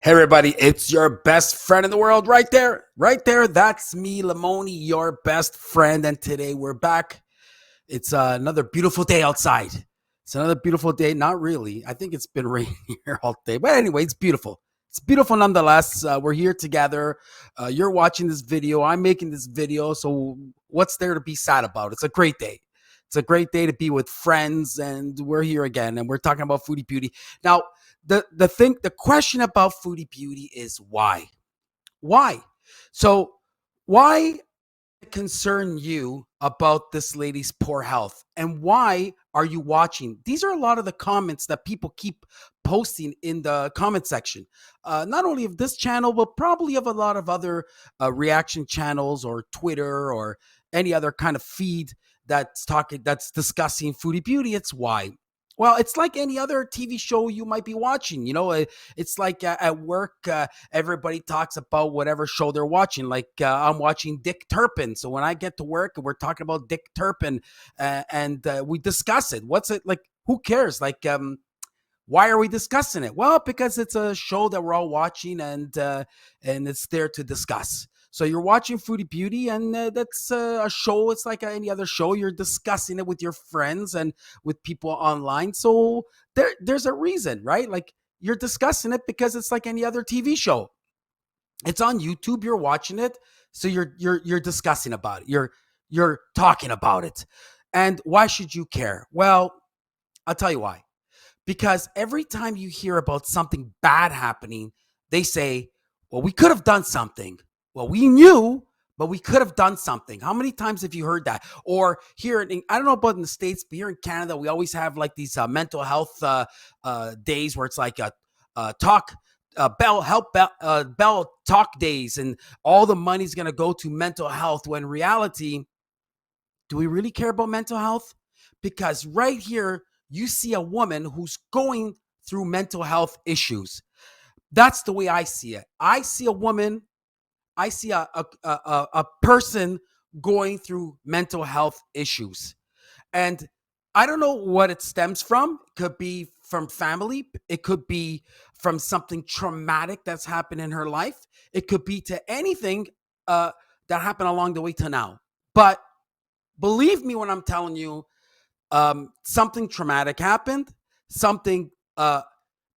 Hey everybody, it's your best friend in the world right there. Right there. That's me, Lamoni, your best friend. And today we're back. It's another beautiful day outside. It's another beautiful day. Not really. I think it's been raining here all day. But anyway, it's beautiful. It's beautiful nonetheless. We're here together. You're watching this video. I'm making this video. So what's there to be sad about? It's a great day. It's a great day to be with friends, and we're here again, and we're talking about Foodie Beauty. Now, the question about Foodie Beauty is why? Why? So why concern you about this lady's poor health, and why are you watching? These are a lot of the comments that people keep posting in the comment section, not only of this channel but probably of a lot of other reaction channels or Twitter or any other kind of feed that's discussing Foodie Beauty. It's why. Well, it's like any other TV show you might be watching. It's like at work, everybody talks about whatever show they're watching. Like I'm watching Dick Turpin. So when I get to work, we're talking about Dick Turpin, and we discuss it. What's it like? Who cares? Like, why are we discussing it? Well, because it's a show that we're all watching, and it's there to discuss. So you're watching Foodie Beauty, and that's a show. It's like any other show. You're discussing it with your friends and with people online. So there's a reason, right? Like you're discussing it because it's like any other TV show. It's on YouTube. You're watching it, so you're discussing about it. You're talking about it. And why should you care? Well, I'll tell you why. Because every time you hear about something bad happening, they say, well, we could have done something. Well, we knew, but we could have done something. How many times have you heard that? Or here, I don't know about in the States, but here in Canada, we always have like these mental health days where it's like a talk. Bell talk days, and all the money's going to go to mental health. When in reality, do we really care about mental health? Because right here, you see a woman who's going through mental health issues. That's the way I see it. I see a woman, I see a person going through mental health issues. And I don't know what it stems from. It could be from family, it could be from something traumatic that's happened in her life, it could be to anything that happened along the way to now. But believe me when I'm telling you, something traumatic happened, something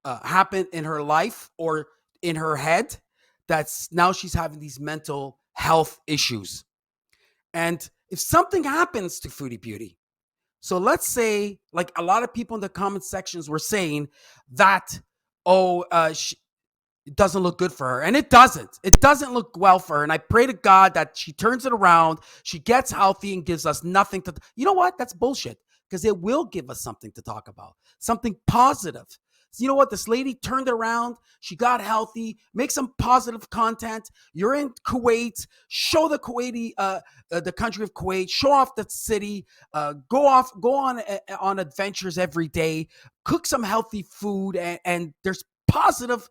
happened in her life or in her head that's now she's having these mental health issues. And if something happens to Foodie Beauty, so let's say, like a lot of people in the comment sections were saying that, it doesn't look good for her. And it doesn't. It doesn't look well for her. And I pray to God that she turns it around, she gets healthy and gives us nothing to. You know what? That's bullshit, because it will give us something to talk about, something positive. So you know what? This lady turned around. She got healthy. Make some positive content. You're in Kuwait. Show the Kuwaiti, the country of Kuwait. Show off the city. Go on adventures every day. Cook some healthy food, and there's positive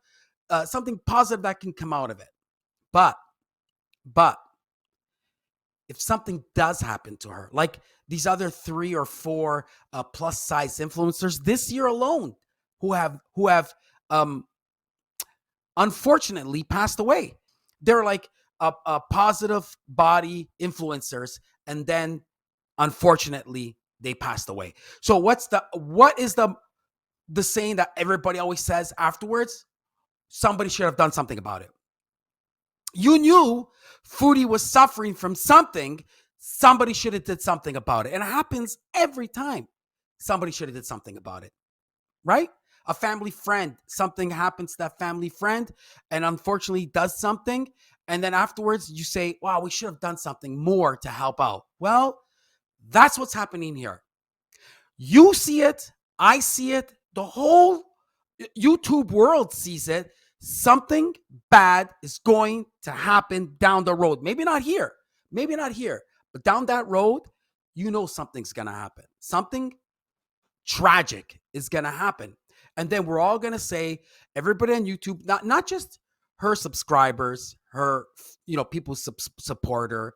something positive that can come out of it. But, but if something does happen to her, like these other 3 or 4 plus size influencers this year alone, who have unfortunately passed away, they're like a positive body influencers, and then unfortunately they passed away. So what is the saying that everybody always says afterwards? Somebody should have done something about it. You knew Foodie was suffering from something. Somebody should have did something about it. And it happens every time. Somebody should have did something about it, right? A family friend, something happens to that family friend, and unfortunately does something. And then afterwards you say, wow, we should have done something more to help out. Well, that's what's happening here. You see it. I see it. The whole YouTube world sees it. Something bad is going to happen down the road. Maybe not here, but down that road, you know something's going to happen. Something tragic is going to happen. And then we're all going to say, everybody on YouTube, not just her subscribers, her, people support her,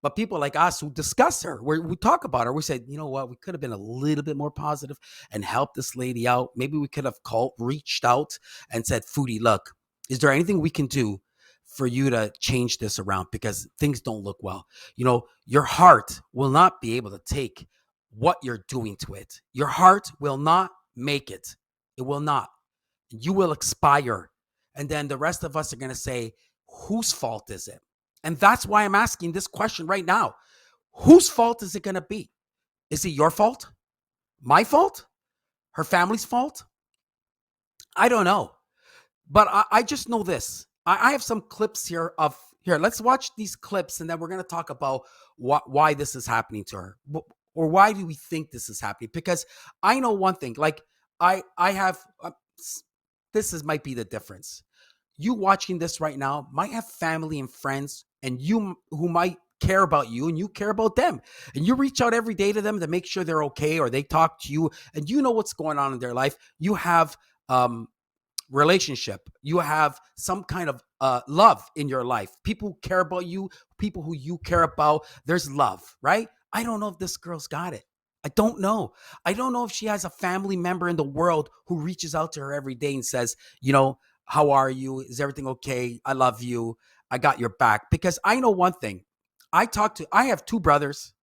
but people like us who discuss her, we talk about her, we said, you know what, we could have been a little bit more positive and helped this lady out. Maybe we could have reached out and said, Foodie, look, Is there anything we can do for you to change this around? Because things don't look well. Your heart will not be able to take what you're doing to it. Your heart will not make it. It will not. You will expire. And then the rest of us are going to say, whose fault is it? And that's why I'm asking this question right now. Whose fault is it going to be? Is it your fault? My fault? Her family's fault? I don't know. But I just know this. I have some clips here of here. Let's watch these clips, and then we're going to talk about why this is happening to her, or why do we think this is happening? Because I know one thing. Like I have this is might be the difference. You watching this right now might have family and friends, and you who might care about you, and you care about them, and you reach out every day to them to make sure they're okay, or they talk to you, and you know what's going on in their life. You have relationship. You have some kind of love in your life. People who care about you, people who you care about. There's love, right? I don't know if this girl's got it. I don't know. I don't know if she has a family member in the world who reaches out to her every day and says, how are you? Is everything okay? I love you. I got your back. Because I know one thing. I have two brothers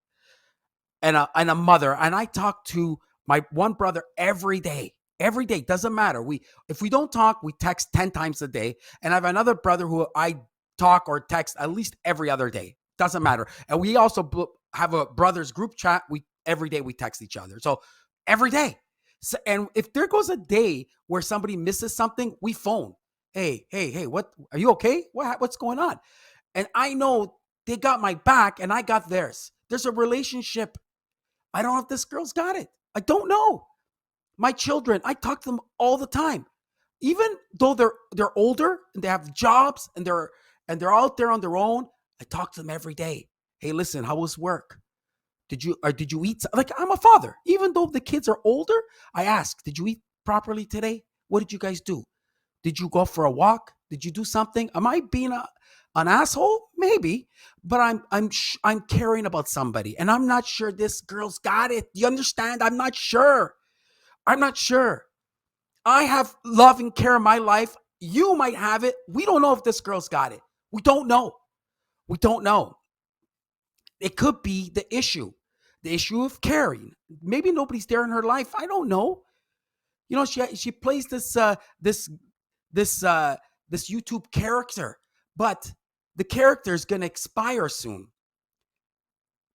and a mother, and I talk to my one brother every day. Every day, doesn't matter. If we don't talk, we text 10 times a day. And I have another brother who I talk or text at least every other day. Doesn't matter. And we also have a brothers group chat. Every day we text each other. So every day. So, and if there goes a day where somebody misses something, we phone. Hey, what are you okay? What's going on? And I know they got my back and I got theirs. There's a relationship. I don't know if this girl's got it. I don't know. My children, I talk to them all the time. Even though they're older and they have jobs and they're out there on their own, I talk to them every day. Hey, listen, how was work? Did you eat? Like, I'm a father. Even though the kids are older, I ask, did you eat properly today? What did you guys do? Did you go for a walk? Did you do something? Am I being an asshole? Maybe, but I'm caring about somebody, and I'm not sure this girl's got it. You understand? I'm not sure. I'm not sure. I have love and care in my life. You might have it. We don't know if this girl's got it. We don't know. We don't know. It could be the issue of caring. Maybe nobody's there in her life. I don't know. She plays this YouTube character, but the character is going to expire soon.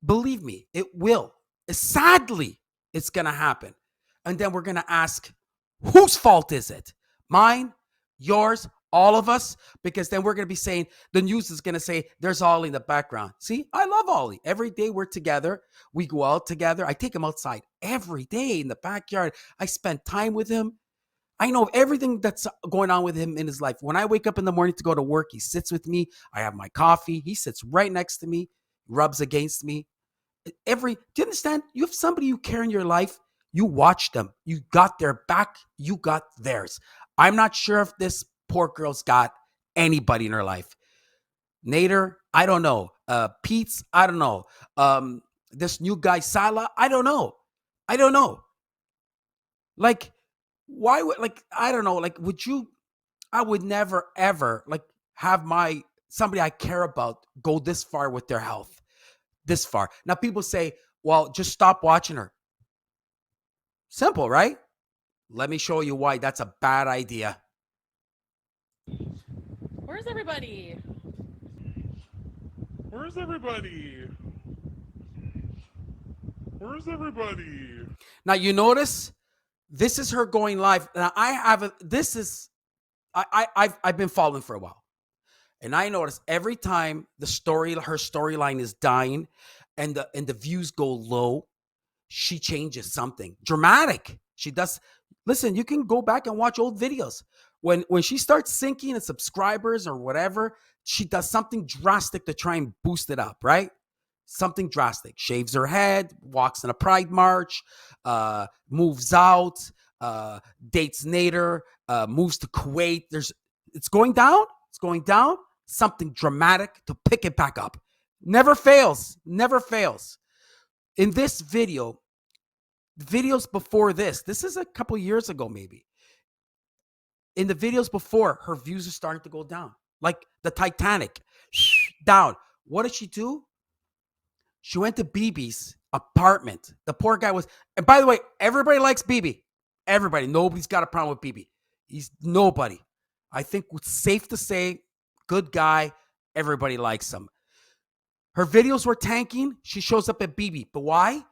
Believe me, it will. Sadly, it's going to happen. And then we're going to ask, whose fault is it? Mine, yours, all of us? Because then we're going to be saying, the news is going to say, there's Ollie in the background. See, I love Ollie. Every day we're together. We go out together. I take him outside every day in the backyard. I spend time with him. I know everything that's going on with him in his life. When I wake up in the morning to go to work, he sits with me. I have my coffee. He sits right next to me, rubs against me. Do you understand? You have somebody you care in your life. You watch them. You got their back. You got theirs. I'm not sure if this poor girl's got anybody in her life. Nader, I don't know. Pete's, I don't know. This new guy, Salah, I don't know. Like, why would, like, I don't know. Like, I would never, ever, like, have somebody I care about go this far with their health. This far. Now, people say, well, just stop watching her. Simple, right? Let me show you why that's a bad idea. Where's everybody? Where's everybody? Where's everybody? Now, you notice this is her going live. Now, I've been following for a while. And I notice every time her storyline is dying and the views go low, she changes something dramatic. She does. Listen, you can go back and watch old videos. When she starts sinking in subscribers or whatever, she does something drastic to try and boost it up, right? Something drastic. Shaves her head, walks in a pride march, moves out, dates Nader, moves to Kuwait. It's going down. It's going down. Something dramatic to pick it back up. Never fails. Never fails. In this video, videos before this is a couple years ago maybe, in the videos before, her views are starting to go down. Like the Titanic, down. What did she do? She went to BB's apartment. The poor guy was, and by the way, everybody likes BB. Everybody. Nobody's got a problem with BB. He's nobody. I think it's safe to say, good guy. Everybody likes him. Her videos were tanking. She shows up at BB. But why?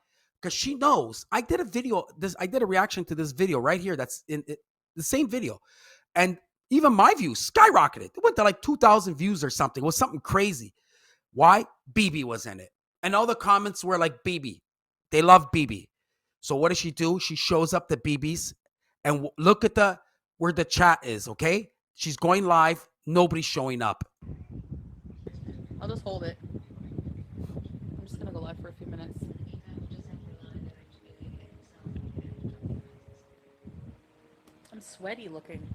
Because she knows. I did a reaction to this video right here. That's in the same video. And even my views skyrocketed. It went to like 2,000 views or something. It was something crazy. Why? BB was in it. And all the comments were like, BB. They love BB. So what does she do? She shows up to BB's and look at where the chat is, okay? She's going live. Nobody's showing up. I'll just hold it. I'm just gonna go live for a few minutes. I'm sweaty looking.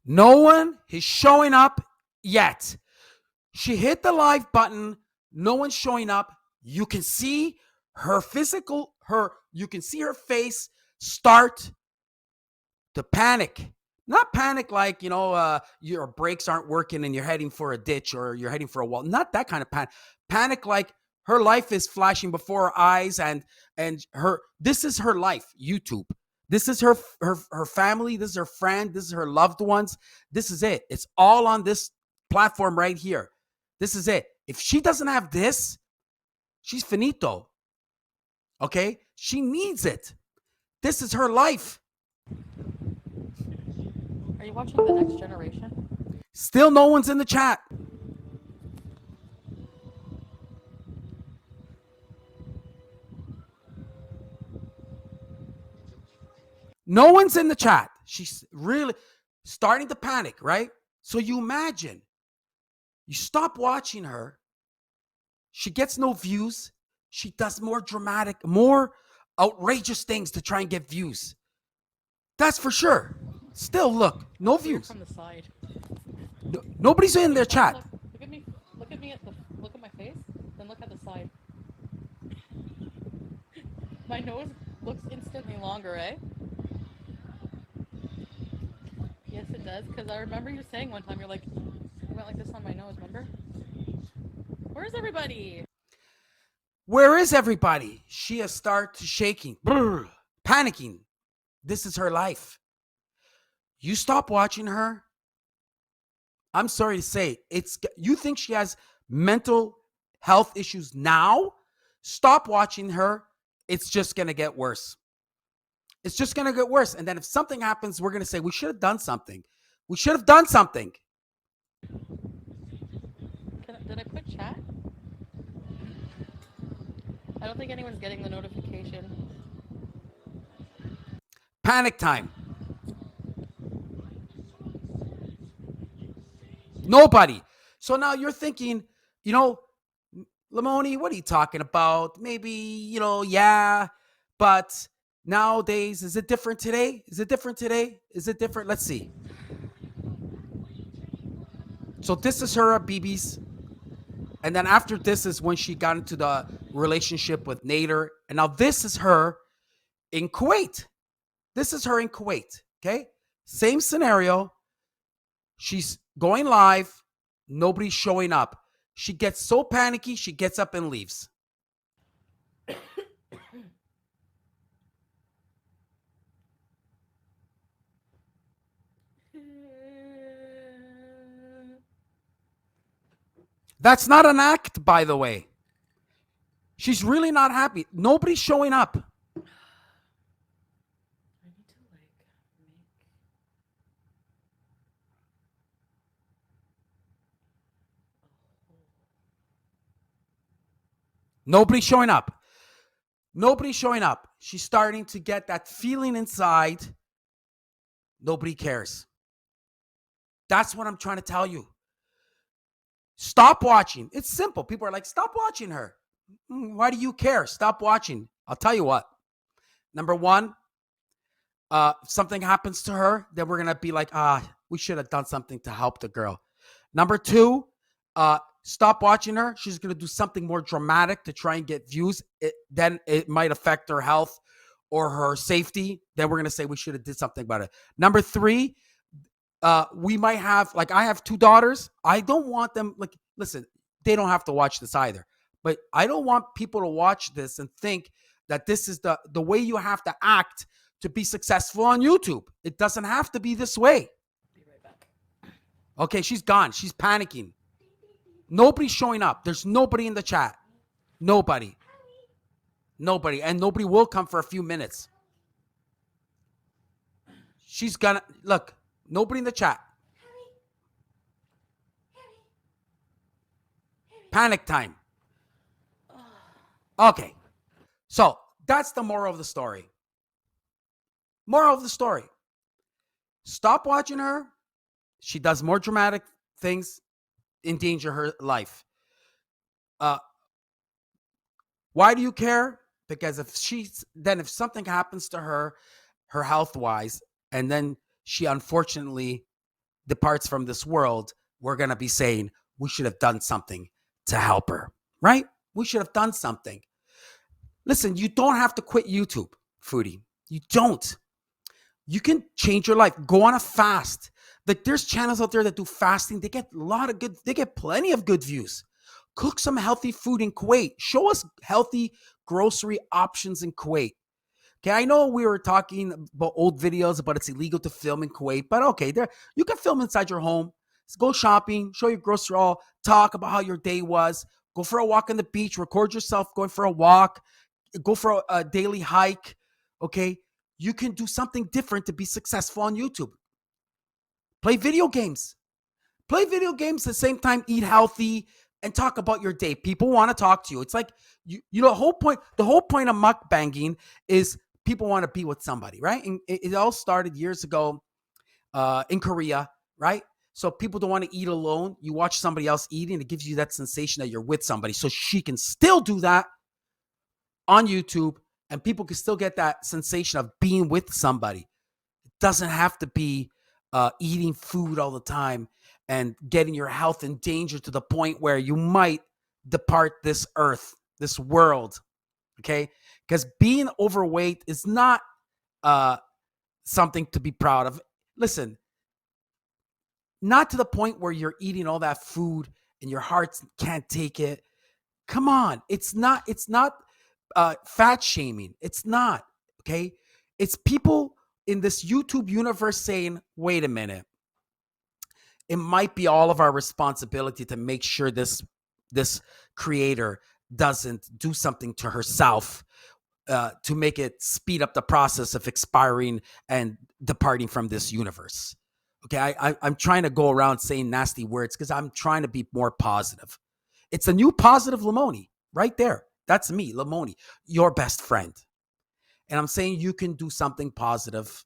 No one is showing up yet. She hit the live button. No one's showing up. You can see her you can see her face start to panic. Not panic like, your brakes aren't working and you're heading for a ditch or you're heading for a wall. Not that kind of panic. Panic like her life is flashing before her eyes and this is her life, YouTube. This is her family. This is her friend. This is her loved ones. This is it. It's all on this platform right here. This is it. If she doesn't have this, she's finito. Okay? She needs it. This is her life. Are you watching The Next Generation? Still no one's in the chat. No one's in the chat. She's really starting to panic, right? So you imagine, you stop watching her. She gets no views. She does more dramatic, more outrageous things to try and get views. That's for sure. Still, look, no views. From the side. Nobody's in their chat. Look at me. Look at me look at my face. Then look at the side. My nose looks instantly longer, eh? Yes, it does. Because I remember you saying one time, you're like, I went like this on my nose. Remember? Where's everybody? Where is everybody? She has started shaking, panicking. This is her life. You stop watching her. I'm sorry to say, you think she has mental health issues now? Stop watching her. It's just going to get worse. It's just going to get worse. And then if something happens, we're going to say, we should have done something. We should have done something. Did I put chat? I don't think anyone's getting the notification. Panic time. Nobody. So now you're thinking, Lamoni, what are you talking about? Maybe, yeah, but nowadays, is it different today? Is it different today? Is it different? Let's see. So this is her at BB's. And then after this is when she got into the relationship with Nader. And now this is her in Kuwait. This is her in Kuwait. Okay. Same scenario. She's going live. Nobody's showing up. She gets so panicky. She gets up and leaves. That's not an act, by the way. She's really not happy. Nobody's showing up. I need to make. Nobody's showing up. Nobody's showing up. She's starting to get that feeling inside. Nobody cares. That's what I'm trying to tell you. Stop watching. It's simple. People are like, stop watching her. Why do you care? Stop watching. I'll tell you what. Number one, if something happens to her, then we're going to be like, we should have done something to help the girl. Number two, stop watching her. She's going to do something more dramatic to try and get views. Then it might affect her health or her safety. Then we're going to say we should have did something about it. Number three, we might have, like, I have two daughters. I don't want them, like, listen, they don't have to watch this either. But I don't want people to watch this and think that this is the way you have to act to be successful on YouTube. It doesn't have to be this way. Be right back. Okay, she's gone. She's panicking. Nobody's showing up. There's nobody in the chat. Nobody. Nobody. And nobody will come for a few minutes. She's gonna, look, nobody in the chat. Panic time. Okay. So that's the moral of the story. Moral of the story. Stop watching her. She does more dramatic things, endanger her life. Why do you care? Because if something happens to her health wise, and then she unfortunately departs from this world, we're going to be saying we should have done something to help her, right? We should have done something. Listen, you don't have to quit YouTube, Foodie. You don't. You can change your life. Go on a fast. Like, there's channels out there that do fasting. They get plenty of good views. Cook some healthy food in Kuwait. Show us healthy grocery options in Kuwait. Okay, I know we were talking about old videos about it's illegal to film in Kuwait, but okay, there you can film inside your home. Go shopping, show your grocery haul, talk about how your day was. Go for a walk on the beach. Record yourself going for a walk. Go for a daily hike. Okay, you can do something different to be successful on YouTube. Play video games. Play video games at the same time, eat healthy, and talk about your day. People want to talk to you. It's like, you know, the whole point of mukbanging is people want to be with somebody, right? And it all started years ago in Korea, right? So people don't want to eat alone. You watch somebody else eating, it gives you that sensation that you're with somebody. So she can still do that on YouTube, and people can still get that sensation of being with somebody. It doesn't have to be eating food all the time and getting your health in danger to the point where you might depart this earth, this world, okay? Because being overweight is not something to be proud of. Listen, not to the point where you're eating all that food and your heart can't take it. Come on. It's not fat shaming. It's not, okay? It's people in this YouTube universe saying, wait a minute. It might be all of our responsibility to make sure this creator doesn't do something to herself to make it speed up the process of expiring and departing from this universe. Okay, I'm trying to go around saying nasty words because I'm trying to be more positive. It's a new positive Lamoni right there. That's me, Lamoni, your best friend. And I'm saying you can do something positive.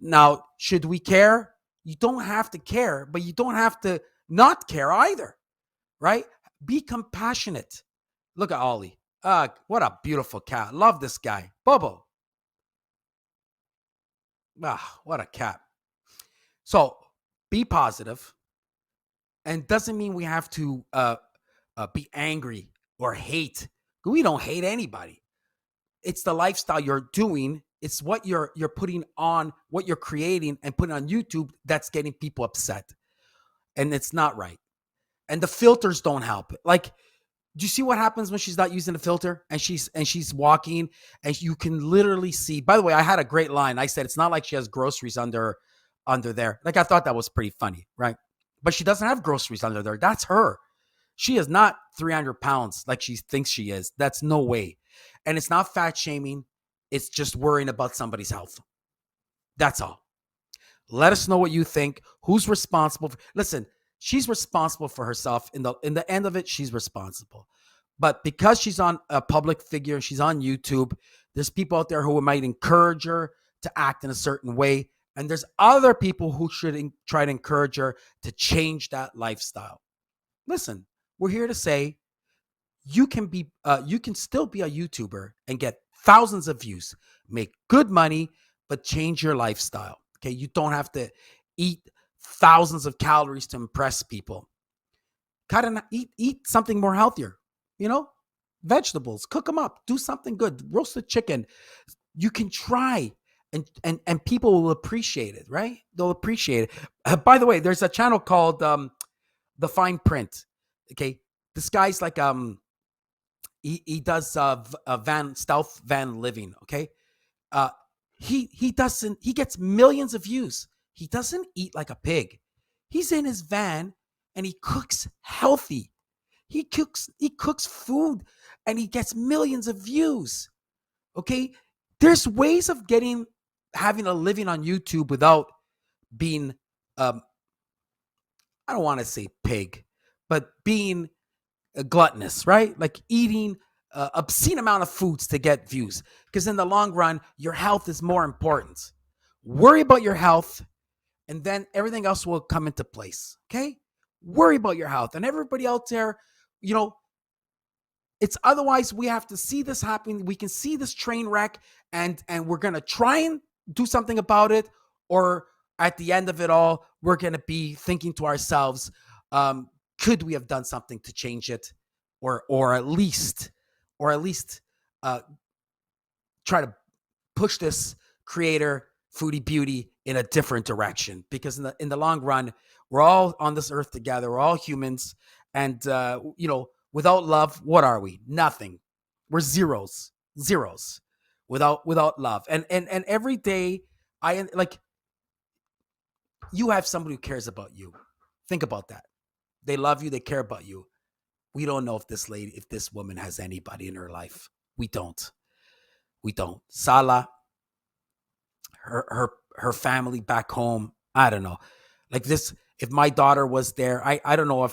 Now, should we care? You don't have to care, but you don't have to not care either, right? Be compassionate. Look at Ollie. What a beautiful cat. Love this guy. Bobo. What a cat. So be positive, and doesn't mean we have to be angry or hate. We don't hate anybody. It's the lifestyle you're doing. It's what you're putting on, what you're creating and putting on YouTube that's getting people upset. And it's not right. And the filters don't help. Like, do you see what happens when she's not using the filter and she's walking and you can literally see? By the way, I had a great line. I said, it's not like she has groceries under there. Like, I thought that was pretty funny, right? But she doesn't have groceries under there. That's her. She is not 300 pounds like she thinks she is. That's no way. And it's not fat shaming. It's just worrying about somebody's health. That's all. Let us know what you think. Who's responsible? Listen, she's responsible for herself. In the end of it, she's responsible. But because she's on a public figure, she's on YouTube, there's people out there who might encourage her to act in a certain way. And there's other people who should try to encourage her to change that lifestyle. Listen, we're here to say you can still be a YouTuber and get thousands of views, make good money, but change your lifestyle. Okay, you don't have to eat thousands of calories to impress people. Eat something more healthier, you know, vegetables, cook them up, do something good, roasted chicken. You can try, and people will appreciate it, right? They'll appreciate it. By the way, there's a channel called The Fine Print. Okay. This guy's like, he does stealth van living. Okay. Uh, he gets millions of views. He doesn't eat like a pig. He's in his van and he cooks healthy. He cooks food and he gets millions of views. Okay? There's ways of having a living on YouTube without being I don't want to say pig, but being gluttonous, right? Like eating obscene amount of foods to get views. Because in the long run, your health is more important. Worry about your health, and then everything else will come into place. Okay? Worry about your health. And everybody out there, you know, it's otherwise we have to see this happening. We can see this train wreck, and we're gonna try and do something about it, or at the end of it all, we're gonna be thinking to ourselves, could we have done something to change it, or at least uh, try to push this creator Foodie Beauty in a different direction? Because in the long run, we're all on this earth together. We're all humans, and you know, without love, what are we? Nothing. We're zeros without love. And every day, I like, you have somebody who cares about you. Think about that. They love you. They care about you. We don't know if this woman has anybody in her life. We don't. Sala, her family back home. I don't know. Like this, if my daughter was there, I don't know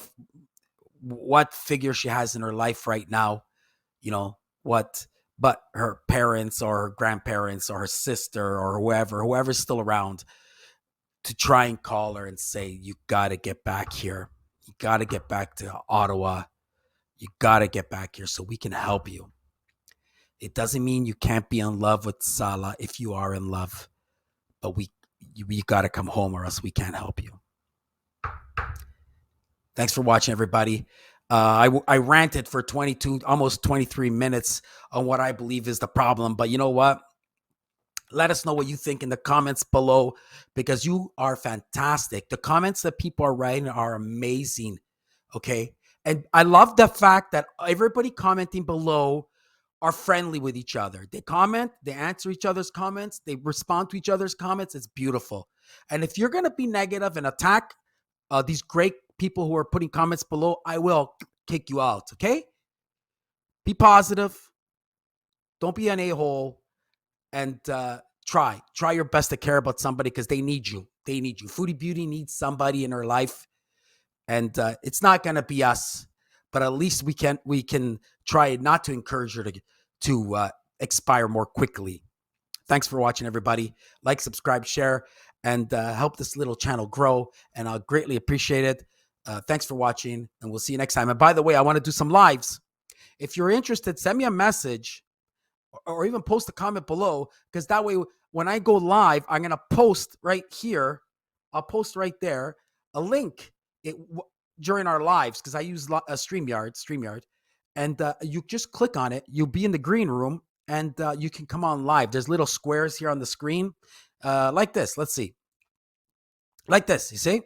what figure she has in her life right now, you know, but her parents or her grandparents or her sister or whoever's still around, to try and call her and say, you got to get back here. You got to get back to Ottawa. You got to get back here so we can help you. It doesn't mean you can't be in love with Salah if you are in love, but you got to come home or else we can't help you. Thanks for watching, everybody. I ranted for 22, almost 23 minutes on what I believe is the problem, but you know what? Let us know what you think in the comments below, because you are fantastic. The comments that people are writing are amazing. Okay. And I love the fact that everybody commenting below are friendly with each other. They comment, they answer each other's comments, they respond to each other's comments. It's beautiful. And if you're going to be negative and attack these great people who are putting comments below, I will kick you out. Okay. Be positive. Don't be an a-hole. And try your best to care about somebody, because they need you. Foodie Beauty needs somebody in her life, and it's not going to be us, but at least we can try not to encourage her to expire more quickly. Thanks for watching, everybody. Like, subscribe, share, and help this little channel grow, and I'll greatly appreciate it. Thanks for watching, and we'll see you next time. And by the way, I want to do some lives. If you're interested, send me a message or even post a comment below, because that way when I go live, I'm going to post right here. I'll post right there a link during our lives, because I use StreamYard, and you just click on it. You'll be in the green room, and you can come on live. There's little squares here on the screen like this. Let's see. Like this, you see?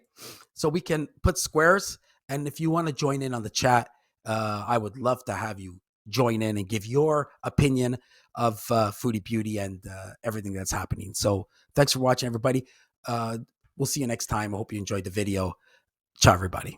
So we can put squares, and if you want to join in on the chat, I would love to have you join in and give your opinion of Foodie Beauty and everything that's happening. So thanks for watching, everybody. We'll see you next time. I hope you enjoyed the video. Ciao, everybody.